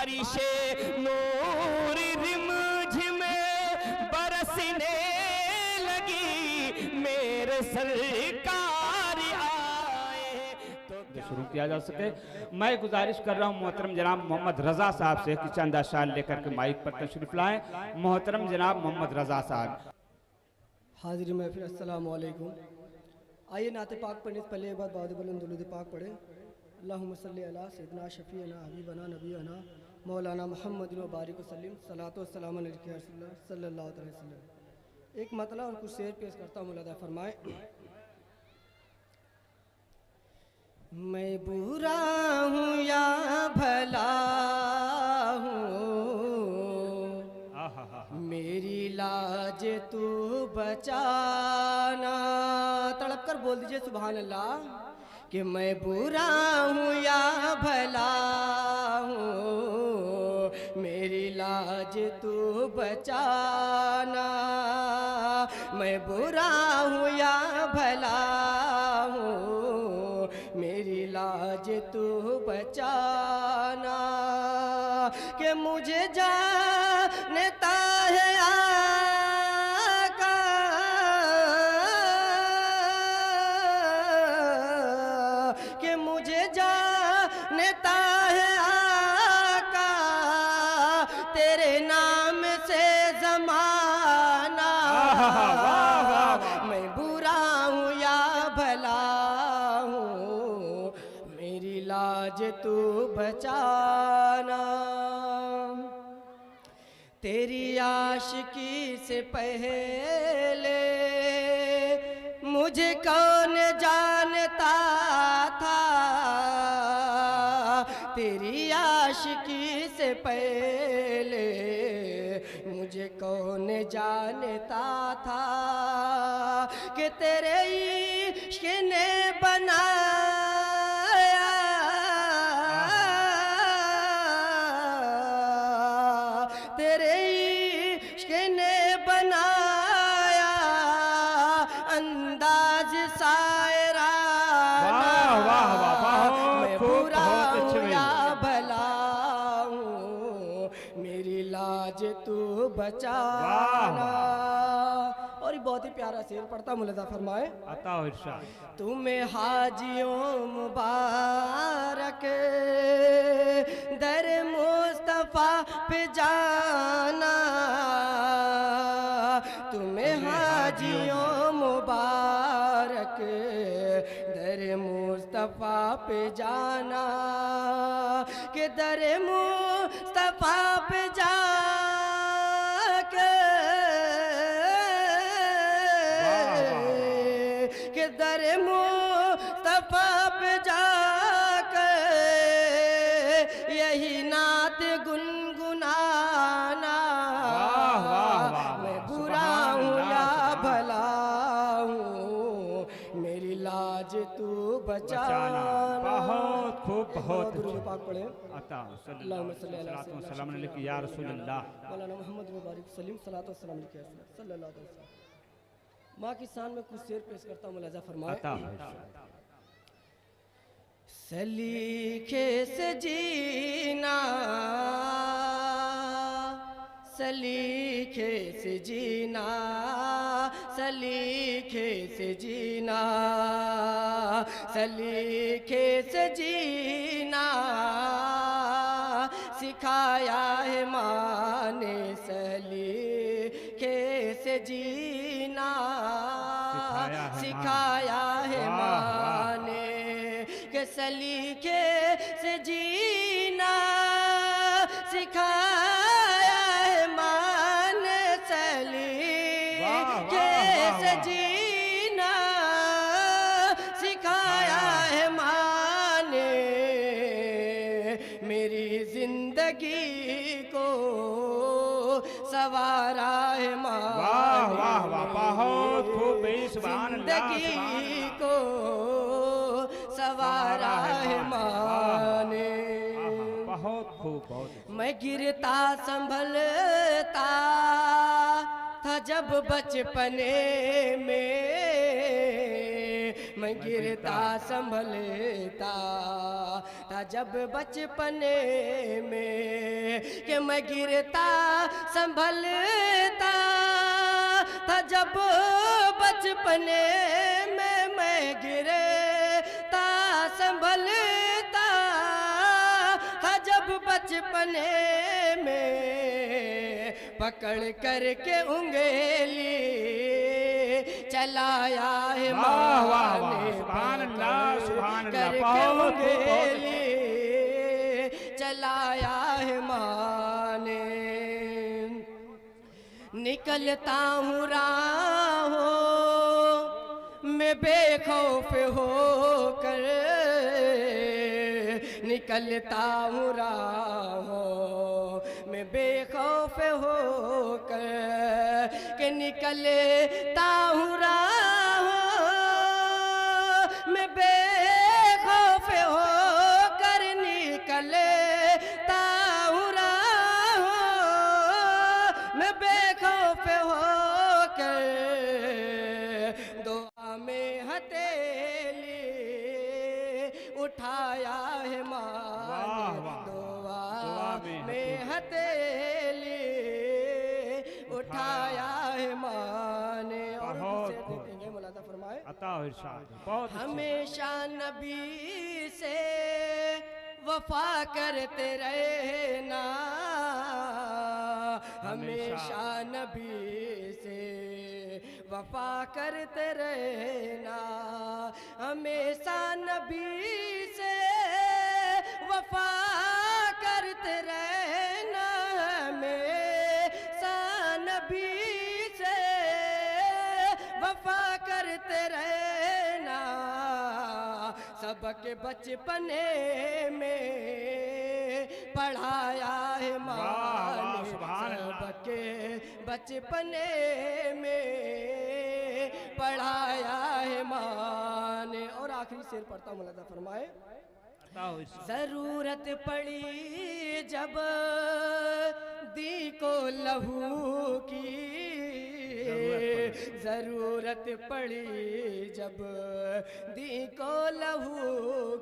بارش نور رم جھم برسنے لگی میرے سرکار آئے تو شروع کیا جا سکے. میں گزارش کر رہا ہوں محترم جناب محمد رضا صاحب سے کہ چند اشعار لے کر کے مائک پر تشریف لائیں. محترم جناب محمد رضا صاحب. حاضر محفل السلام علیکم. آئیے نعت پاک پڑھنے سے پہلے ایک بار بعد بلند درود پاک پڑھیں. اللہم صلی علی سیدنا شفیعنا حبیبنا نبینا مولانا محمد و بارک وسلم. صلاۃ و سلام علیہ رسول اللہ صلی اللہ علیہ وسلم. ایک مطلع اور کچھ شعر پیش کرتا ہوں، ملاحظہ فرمائیں. میں برا ہوں یا بھلا ہوں، میری لاج تو بچانا. تڑپ کر بول دیجئے سبحان اللہ کہ میں برا ہوں یا بھلا ہوں، میری لاج تو بچانا. میں برا ہوں یا بھلا ہوں، میری لاج تو بچانا. کہ مجھے جانتا ہے آقا کہ مجھے جانتا ہے آقا تیرے نام سے زمانہ. میں برا ہوں یا بھلا ہوں، میری لاج تو بچانا. تیری عاشقی سے پہلے مجھے کون جانتا تھا، تیری عاشقی سے پہلے مجھے کون جانتا تھا کہ تیرے عشق نے بنایا تیرے عشق نے بنایا انداز سائرانہ. میں برا ہوں یا بھلا ہوں، میری لاج تو بچانا. اور یہ بہت ہی پیارا شعر پڑھتا ملاحظہ فرمائے. عطا و ارشاد. تمہیں حاجیوں مبارک در مصطفیٰ پہ جانا. تمہیں حاجیوں مبارک در مصطفیٰ پہ جانا کہ در مصطفیٰ پہ جا کے کہ در مصطفیٰ پہ جا کے یہی نعت گنگنانا. میں برا ہوں یا بھلا ہوں، میری لاج تو بچانا. بہت خوب، بہت درود پاک پڑھیں. عطا اللہم صلی علی و سلام علیکہ یا رسول اللہ. مولانا محمد مبارک وسلم. صلاۃ و سلام علیہ صلی اللہ علیہ وسلم. ماں کی شان میں کچھ شعر پیش کرتا ہوں، ملاحظہ فرمائے. عطا و ارشاد. سلیقے سے جینا سلیقے سے جینا سلیقے سے جینا سلیقے سے جینا سکھایا ہے ماں نے. سلیقے سے جینا سکھایا ہے ماں نے کہ سلیقے سے جینا سکھایا ہے ماں نے. سلیقے سے جینا سکھایا ہے ماں نے. میری زندگی کو سوارا ہے ماں نے. واہ واہ واہ، بہت خوب. سبحان اللہ. زندگی کو سوارا ہے ماں نے. بہت خوب، بہت. میں گرتا سنبھلتا تھا جب بچپنے میں، میں گرتا سنبھلتا تھا جب بچپنے میں. کہ میں گرتا سنبھلتا تھا جب بچپنے میں گرتا سنبھلتا تھا جب بچپنے میں پکڑ کر کے انگلی چلایا ہے واہ واہ ماں واہ، نے سبحان اللہ سبحان کر اللہ، کے بہت انگلی چلایا ہے ماں نے نکلتا ہوں راہوں میں بے خوف ہو کر نکلتا ہوں راہوں میں بے خوف ہو کر کہ نکلتا ہوں راہوں میں بے خوف ہو کر نکلتا ہوں راہوں میں بے خوف ہو کر دعا میں ہتھیلی اٹھایا ہے ماں واہ نے واہ، دعا میں ہتھیلی اٹھایا ہے ماں نے اور بہت دوسرے دیکھیں گے مولانا فرمائے عطا و ارشاد بہت اچھے۔ ہمیشہ نبی سے وفا کرتے رہنا ہمیشہ نبی سے وفا کرتے رہنا ہمیشہ نبی سے وفا کرتے رہنا ہمیشہ نبی سے وفا کرتے رہنا سبق بچپنے میں پڑھایا ہے ماں واہ واہ، نے سبحان اللہ۔ سبق بچپنے میں پڑھایا ہے ماں نے اور آخری شعر پڑھتا ہوں مولانا فرمائے عطا و ارشاد۔ ضرورت پڑی جب دی کو لہو کی ضرورت پڑی جب دی کو لہو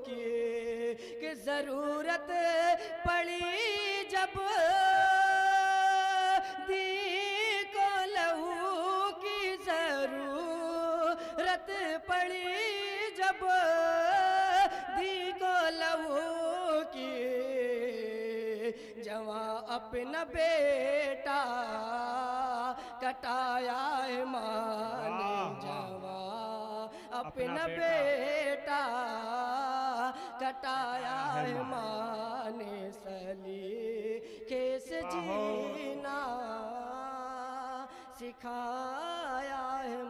کی کہ ضرورت پڑی جب دی کو لہو کی ضرورت پڑی جب دی کو لہو کی جوان اپنا بیٹا کٹایا ہے ماں نے جوان اپنا بیٹا کٹایا ہے ماں نے سلیقے سے جینا سکھایا ہے